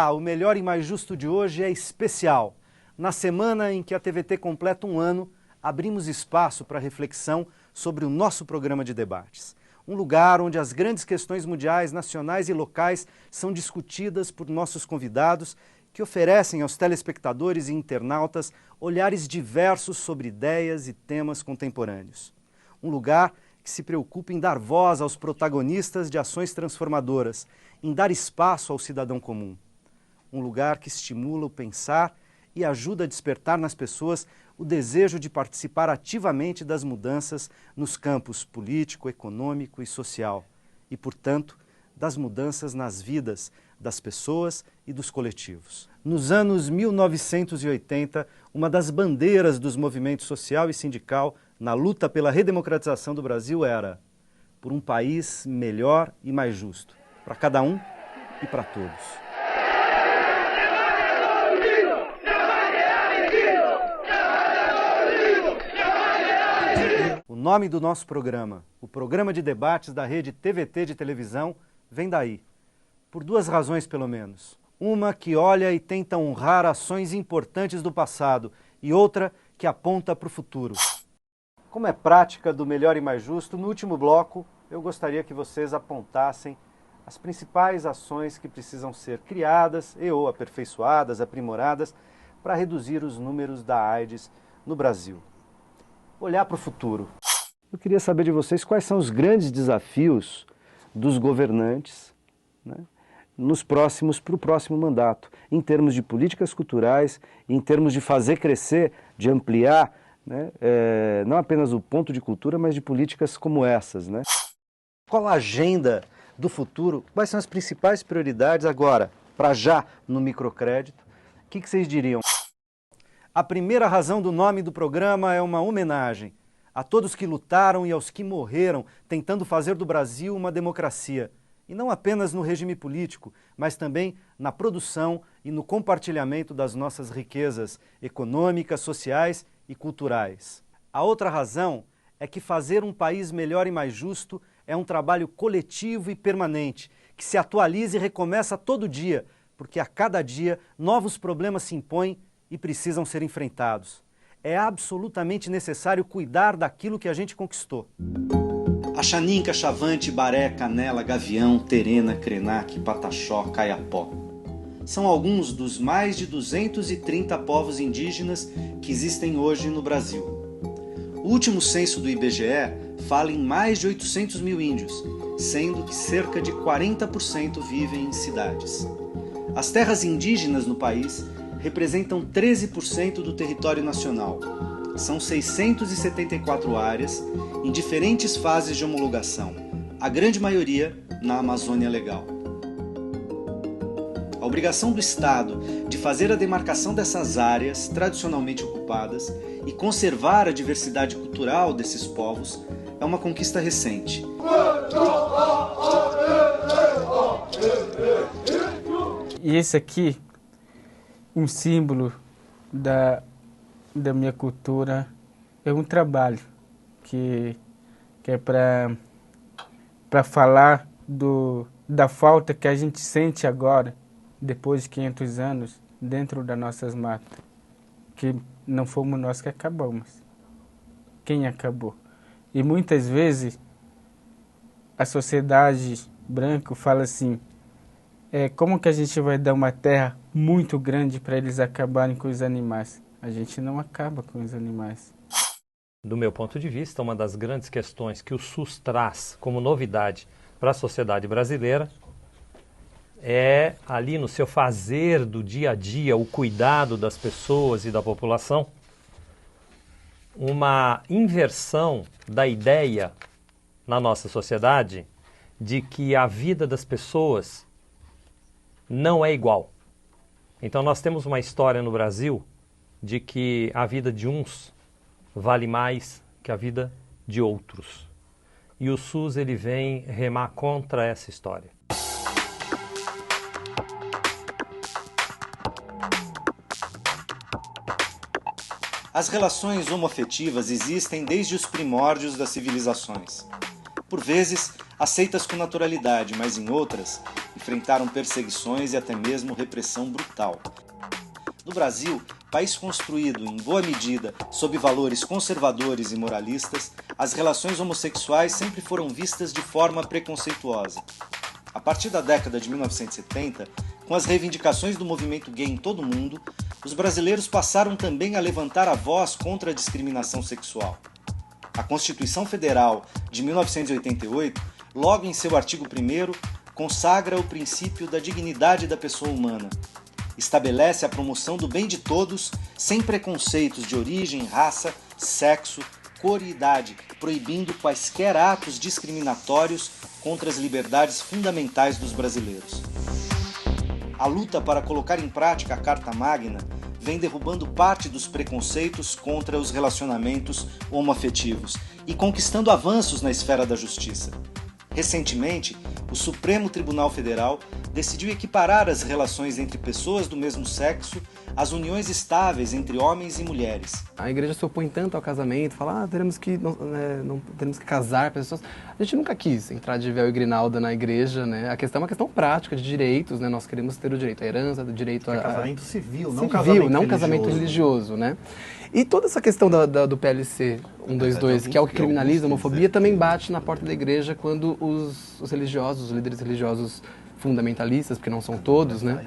Olá, o Melhor e Mais Justo de hoje é especial. Na semana em que a TVT completa um ano, abrimos espaço para reflexão sobre o nosso programa de debates. Um lugar onde as grandes questões mundiais, nacionais e locais são discutidas por nossos convidados, que oferecem aos telespectadores e internautas olhares diversos sobre ideias e temas contemporâneos. Um lugar que se preocupa em dar voz aos protagonistas de ações transformadoras, em dar espaço ao cidadão comum. Um lugar que estimula o pensar e ajuda a despertar nas pessoas o desejo de participar ativamente das mudanças nos campos político, econômico e social e, portanto, das mudanças nas vidas das pessoas e dos coletivos. Nos anos 1980, uma das bandeiras dos movimentos social e sindical na luta pela redemocratização do Brasil era por um país melhor e mais justo, para cada um e para todos. O nome do nosso programa, o programa de debates da rede TVT de televisão, vem daí, por duas razões pelo menos. Uma que olha e tenta honrar ações importantes do passado e outra que aponta para o futuro. Como é prática do Melhor e Mais Justo, no último bloco eu gostaria que vocês apontassem as principais ações que precisam ser criadas e ou aperfeiçoadas, aprimoradas, para reduzir os números da AIDS no Brasil. Olhar para o futuro. Eu queria saber de vocês quais são os grandes desafios dos governantes, né, para o próximo mandato, em termos de políticas culturais, em termos de fazer crescer, de ampliar, né, não apenas o ponto de cultura, mas de políticas como essas. Né? Qual a agenda do futuro? Quais são as principais prioridades agora, para já, no microcrédito? O que vocês diriam? A primeira razão do nome do programa é uma homenagem a todos que lutaram e aos que morreram tentando fazer do Brasil uma democracia. E não apenas no regime político, mas também na produção e no compartilhamento das nossas riquezas econômicas, sociais e culturais. A outra razão é que fazer um país melhor e mais justo é um trabalho coletivo e permanente, que se atualiza e recomeça todo dia, porque a cada dia novos problemas se impõem e precisam ser enfrentados. É absolutamente necessário cuidar daquilo que a gente conquistou. Axaninca, Chavante, Baré, Canela, Gavião, Terena, Krenak, Pataxó, Caiapó. São alguns dos mais de 230 povos indígenas que existem hoje no Brasil. O último censo do IBGE fala em mais de 800 mil índios, sendo que cerca de 40% vivem em cidades. As terras indígenas no país representam 13% do território nacional. São 674 áreas em diferentes fases de homologação, a grande maioria na Amazônia Legal. A obrigação do Estado de fazer a demarcação dessas áreas tradicionalmente ocupadas e conservar a diversidade cultural desses povos é uma conquista recente. E esse aqui, um símbolo da minha cultura, é um trabalho que é para falar da falta que a gente sente agora, depois de 500 anos, dentro das nossas matas, que não fomos nós que acabamos. Quem acabou? E muitas vezes a sociedade branca fala assim, como que a gente vai dar uma terra muito grande para eles acabarem com os animais? A gente não acaba com os animais. Do meu ponto de vista, uma das grandes questões que o SUS traz como novidade para a sociedade brasileira é ali no seu fazer do dia a dia, o cuidado das pessoas e da população, uma inversão da ideia na nossa sociedade de que a vida das pessoas não é igual. Então nós temos uma história no Brasil de que a vida de uns vale mais que a vida de outros. E o SUS ele vem remar contra essa história. As relações homoafetivas existem desde os primórdios das civilizações. Por vezes, aceitas com naturalidade, mas em outras, enfrentaram perseguições e até mesmo repressão brutal. No Brasil, país construído, em boa medida, sob valores conservadores e moralistas, as relações homossexuais sempre foram vistas de forma preconceituosa. A partir da década de 1970, com as reivindicações do movimento gay em todo o mundo, os brasileiros passaram também a levantar a voz contra a discriminação sexual. A Constituição Federal de 1988, logo em seu artigo 1º, consagra o princípio da dignidade da pessoa humana. Estabelece a promoção do bem de todos, sem preconceitos de origem, raça, sexo, cor e idade, proibindo quaisquer atos discriminatórios contra as liberdades fundamentais dos brasileiros. A luta para colocar em prática a Carta Magna vem derrubando parte dos preconceitos contra os relacionamentos homoafetivos e conquistando avanços na esfera da justiça. Recentemente, o Supremo Tribunal Federal decidiu equiparar as relações entre pessoas do mesmo sexo às uniões estáveis entre homens e mulheres. A igreja se opõe tanto ao casamento, fala, teremos que casar pessoas. A gente nunca quis entrar de véu e grinalda na igreja, né? A questão é uma questão prática de direitos, né? Nós queremos ter o direito à herança, o direito a... casamento civil, não casamento religioso, né? E toda essa questão do PLC 122, que é o que criminaliza a homofobia, também bate na porta da igreja quando os religiosos, os líderes religiosos fundamentalistas, porque não são todos, né?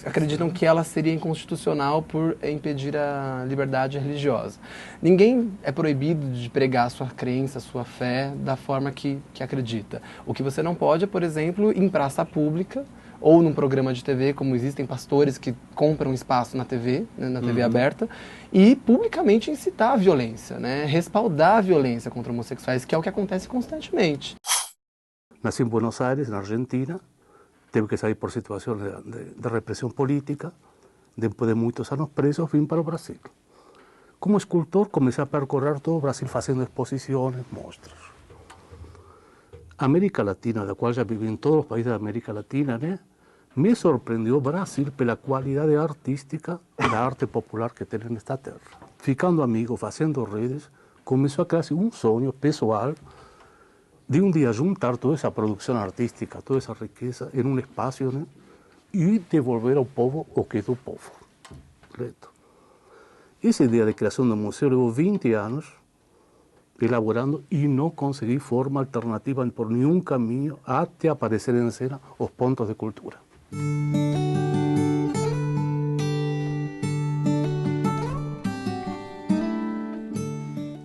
Acreditam que ela seria inconstitucional por impedir a liberdade religiosa. Ninguém é proibido de pregar a sua crença, a sua fé, da forma que acredita. O que você não pode é, por exemplo, em praça pública, ou num programa de TV, como existem pastores que compram espaço na TV, né, na TV aberta, e publicamente incitar a violência, né, respaldar a violência contra homossexuais, que é o que acontece constantemente. Nasci em Buenos Aires, na Argentina, teve que sair por situações de repressão política, depois de muitos anos presos, vim para o Brasil. Como escultor, comecei a percorrer todo o Brasil fazendo exposições, mostras. América Latina, da qual já vivi em todos os países da América Latina, né? Me surpreendeu o Brasil pela qualidade artística da arte popular que tem nesta terra. Ficando amigo, fazendo redes, começou a criar um sonho pessoal de um dia juntar toda essa produção artística, toda essa riqueza em um espaço, né? E devolver ao povo o que é do povo. Correto? Essa ideia de criação do museu levou 20 anos, elaborando e não consegui forma alternativa por nenhum caminho até aparecer em cena os pontos de cultura.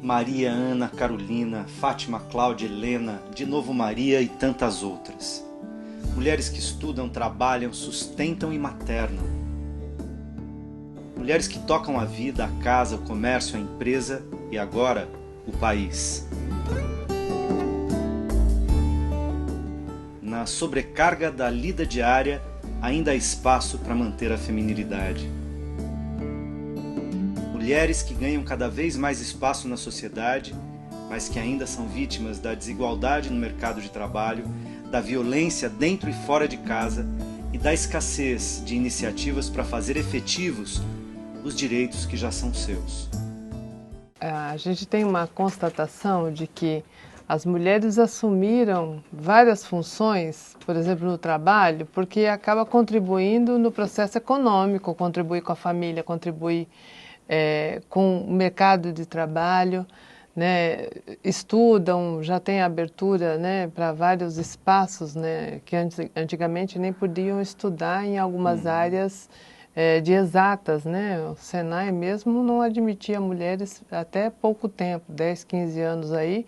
Maria, Ana, Carolina, Fátima, Cláudia, Helena, de novo Maria e tantas outras. Mulheres que estudam, trabalham, sustentam e maternam. Mulheres que tocam a vida, a casa, o comércio, a empresa e agora o país. Na sobrecarga da lida diária, ainda há espaço para manter a feminilidade. Mulheres que ganham cada vez mais espaço na sociedade, mas que ainda são vítimas da desigualdade no mercado de trabalho, da violência dentro e fora de casa e da escassez de iniciativas para fazer efetivos os direitos que já são seus. A gente tem uma constatação de que as mulheres assumiram várias funções, por exemplo, no trabalho, porque acaba contribuindo no processo econômico, contribui com a família, contribui com o mercado de trabalho, né, estudam, já tem abertura, né, para vários espaços, né, que antigamente nem podiam estudar em algumas áreas de exatas, né? O Senai mesmo não admitia mulheres até pouco tempo, 10, 15 anos aí,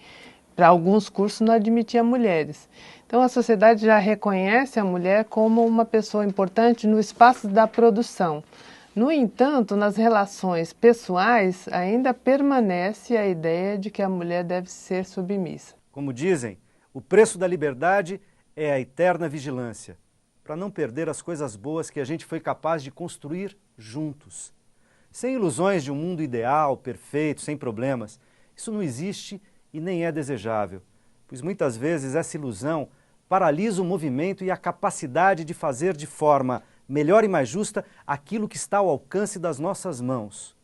para alguns cursos não admitia mulheres. Então a sociedade já reconhece a mulher como uma pessoa importante no espaço da produção. No entanto, nas relações pessoais ainda permanece a ideia de que a mulher deve ser submissa. Como dizem, o preço da liberdade é a eterna vigilância, para não perder as coisas boas que a gente foi capaz de construir juntos. Sem ilusões de um mundo ideal, perfeito, sem problemas, isso não existe e nem é desejável, pois muitas vezes essa ilusão paralisa o movimento e a capacidade de fazer de forma melhor e mais justa aquilo que está ao alcance das nossas mãos.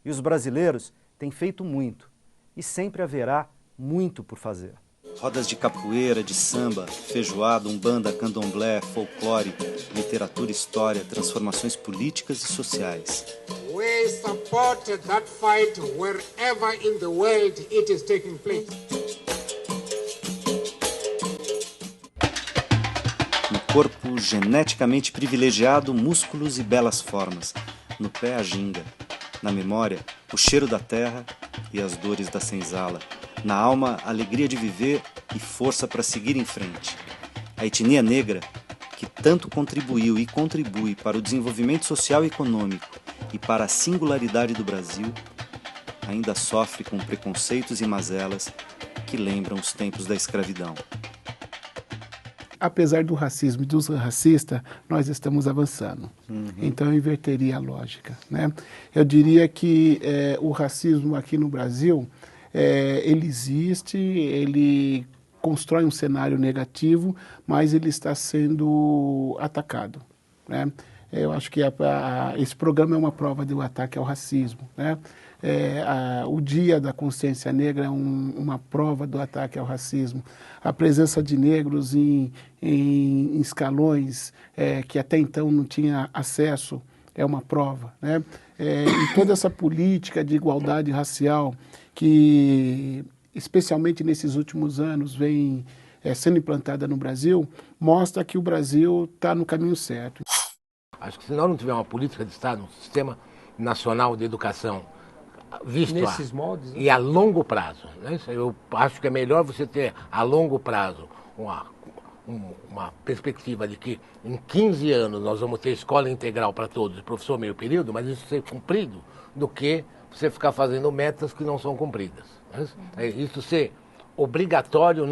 E os brasileiros têm feito muito, e sempre haverá muito por fazer. Rodas de capoeira, de samba, feijoada, umbanda, candomblé, folclore, literatura, história, transformações políticas e sociais. We support that fight wherever in the world it is taking place. No corpo geneticamente privilegiado, músculos e belas formas. No pé, a ginga. Na memória, o cheiro da terra e as dores da senzala. Na alma, a alegria de viver e força para seguir em frente. A etnia negra, que tanto contribuiu e contribui para o desenvolvimento social e econômico e para a singularidade do Brasil, ainda sofre com preconceitos e mazelas que lembram os tempos da escravidão. Apesar do racismo e dos racistas, nós estamos avançando. Então, eu inverteria a lógica, né? Eu diria que o racismo aqui no Brasil, ele existe, ele constrói um cenário negativo, mas ele está sendo atacado, né? Eu acho que esse programa é uma prova do ataque ao racismo, né? O Dia da Consciência Negra é uma prova do ataque ao racismo. A presença de negros em escalões que até então não tinha acesso é uma prova, né? E toda essa política de igualdade racial que, especialmente nesses últimos anos, vem sendo implantada no Brasil, mostra que o Brasil está no caminho certo. Acho que se nós não tivermos uma política de Estado, um sistema nacional de educação visto Nesses moldes, né? E a longo prazo, né? Eu acho que é melhor você ter a longo prazo uma perspectiva de que em 15 anos nós vamos ter escola integral para todos, professor meio período, mas isso ser cumprido, do que você ficar fazendo metas que não são cumpridas, né? Isso ser obrigatório,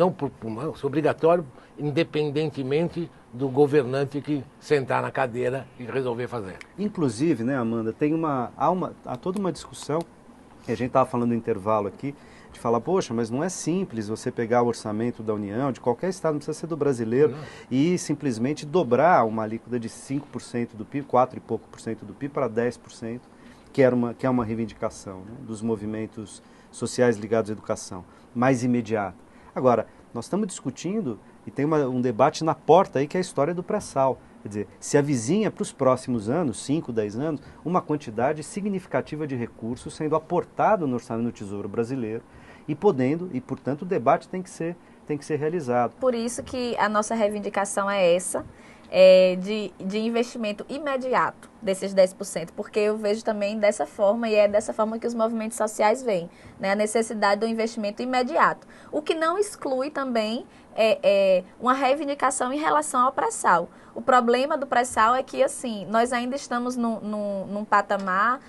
ser obrigatório independentemente do governante que sentar na cadeira e resolver fazer. Inclusive, né, Amanda, há toda uma discussão, que a gente estava falando no intervalo aqui, de falar, poxa, mas não é simples você pegar o orçamento da União, de qualquer estado, não precisa ser do brasileiro, e simplesmente dobrar uma alíquota de 5% do PIB, 4 e pouco por cento do PIB, para 10%, que é uma reivindicação, né, dos movimentos sociais ligados à educação, mais imediata. Agora, nós estamos discutindo, e tem um debate na porta aí, que é a história do pré-sal. Quer dizer, se avizinha para os próximos anos, 5, 10 anos, uma quantidade significativa de recursos sendo aportado no orçamento do Tesouro Brasileiro e portanto, o debate tem que ser realizado. Por isso que a nossa reivindicação é essa, de investimento imediato desses 10%, porque eu vejo também dessa forma, e é dessa forma que os movimentos sociais veem, né, a necessidade do investimento imediato. O que não exclui também uma reivindicação em relação ao pré-sal. O problema do pré-sal é que, assim, nós ainda estamos num patamar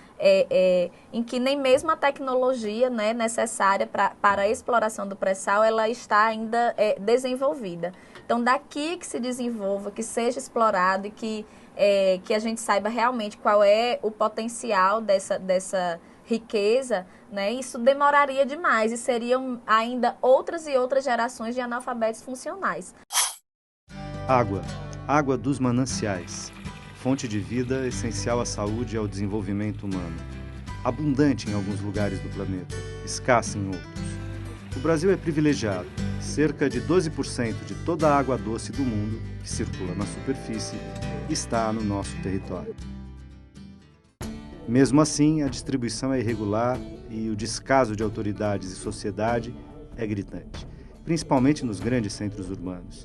em que nem mesmo a tecnologia, né, necessária para a exploração do pré-sal, ela está ainda desenvolvida. Então, daqui que se desenvolva, que seja explorado e que a gente saiba realmente qual é o potencial dessa riqueza, né, isso demoraria demais e seriam ainda outras e outras gerações de analfabetos funcionais. Água dos mananciais, fonte de vida essencial à saúde e ao desenvolvimento humano. Abundante em alguns lugares do planeta, escassa em outros. O Brasil é privilegiado. Cerca de 12% de toda a água doce do mundo que circula na superfície está no nosso território. Mesmo assim, a distribuição é irregular e o descaso de autoridades e sociedade é gritante, principalmente nos grandes centros urbanos.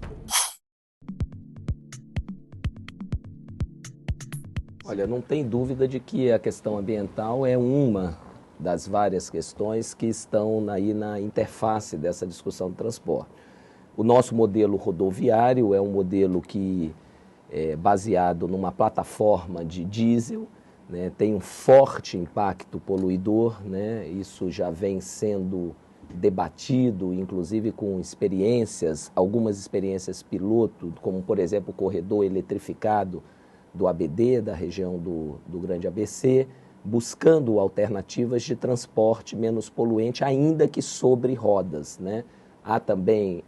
Olha, não tem dúvida de que a questão ambiental é uma das várias questões que estão aí na interface dessa discussão do transporte. O nosso modelo rodoviário é um modelo que é baseado numa plataforma de diesel, né, tem um forte impacto poluidor, né, isso já vem sendo debatido, inclusive com algumas experiências piloto, como, por exemplo, o corredor eletrificado do ABD, da região do Grande ABC, buscando alternativas de transporte menos poluente, ainda que sobre rodas, né? Há também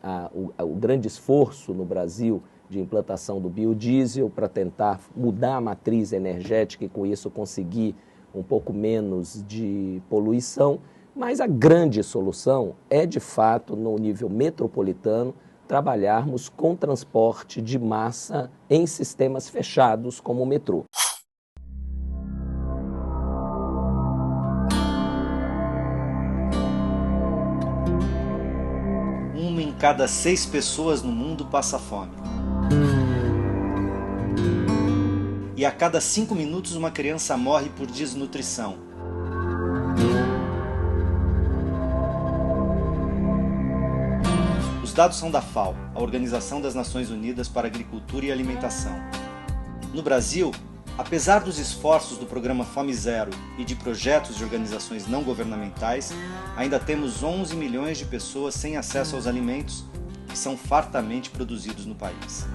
o grande esforço no Brasil de implantação do biodiesel para tentar mudar a matriz energética e, com isso, conseguir um pouco menos de poluição, Mas a grande solução é, de fato, no nível metropolitano, trabalharmos com transporte de massa em sistemas fechados como o metrô. Uma em cada 6 pessoas no mundo passa fome. E a cada 5 minutos uma criança morre por desnutrição. Os dados são da FAO, a Organização das Nações Unidas para a Agricultura e Alimentação. No Brasil, apesar dos esforços do programa Fome Zero e de projetos de organizações não governamentais, ainda temos 11 milhões de pessoas sem acesso aos alimentos que são fartamente produzidos no país.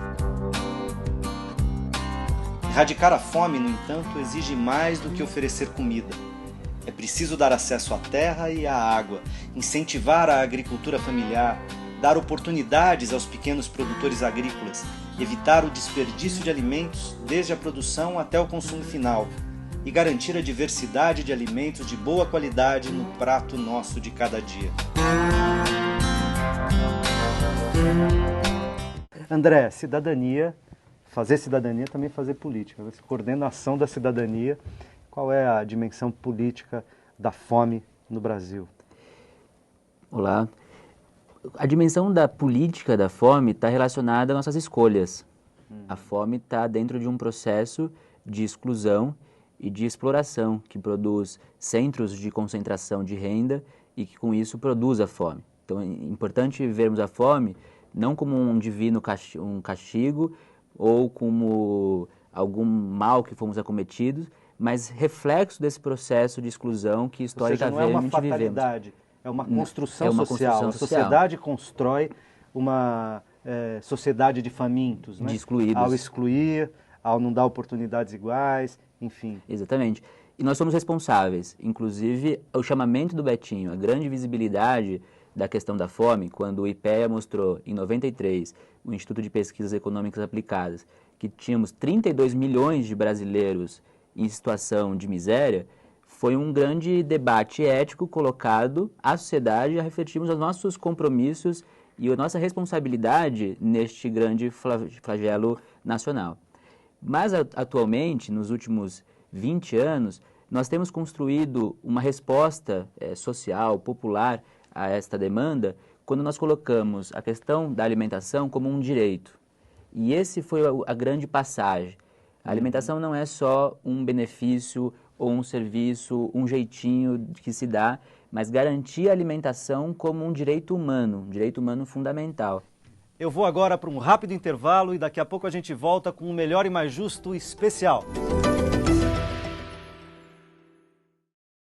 Erradicar a fome, no entanto, exige mais do que oferecer comida. É preciso dar acesso à terra e à água, incentivar a agricultura familiar, dar oportunidades aos pequenos produtores agrícolas, evitar o desperdício de alimentos desde a produção até o consumo final e garantir a diversidade de alimentos de boa qualidade no prato nosso de cada dia. André, cidadania, fazer cidadania também fazer política, coordenação da cidadania, qual é a dimensão política da fome no Brasil? Olá. A dimensão da política da fome está relacionada às nossas escolhas. A fome está dentro de um processo de exclusão e de exploração que produz centros de concentração de renda e que com isso produz a fome. Então é importante vermos a fome não como um divino castigo ou como algum mal que fomos acometidos, mas reflexo desse processo de exclusão que historicamente vivemos. Ou seja, não é uma fatalidade. É uma construção social. A sociedade constrói uma sociedade de famintos, né? De excluídos. Ao excluir, ao não dar oportunidades iguais, enfim. Exatamente. E nós somos responsáveis. Inclusive, o chamamento do Betinho, a grande visibilidade da questão da fome, quando o IPEA mostrou, em 93, o Instituto de Pesquisas Econômicas Aplicadas, que tínhamos 32 milhões de brasileiros em situação de miséria, foi um grande debate ético colocado à sociedade a refletirmos os nossos compromissos e a nossa responsabilidade neste grande flagelo nacional. Mas, atualmente, nos últimos 20 anos, nós temos construído uma resposta social, popular a esta demanda, quando nós colocamos a questão da alimentação como um direito. E esse foi a grande passagem. A alimentação não é só um benefício ou um serviço, um jeitinho que se dá, mas garantir a alimentação como um direito humano fundamental. Eu vou agora para um rápido intervalo e daqui a pouco a gente volta com o Melhor e Mais Justo especial.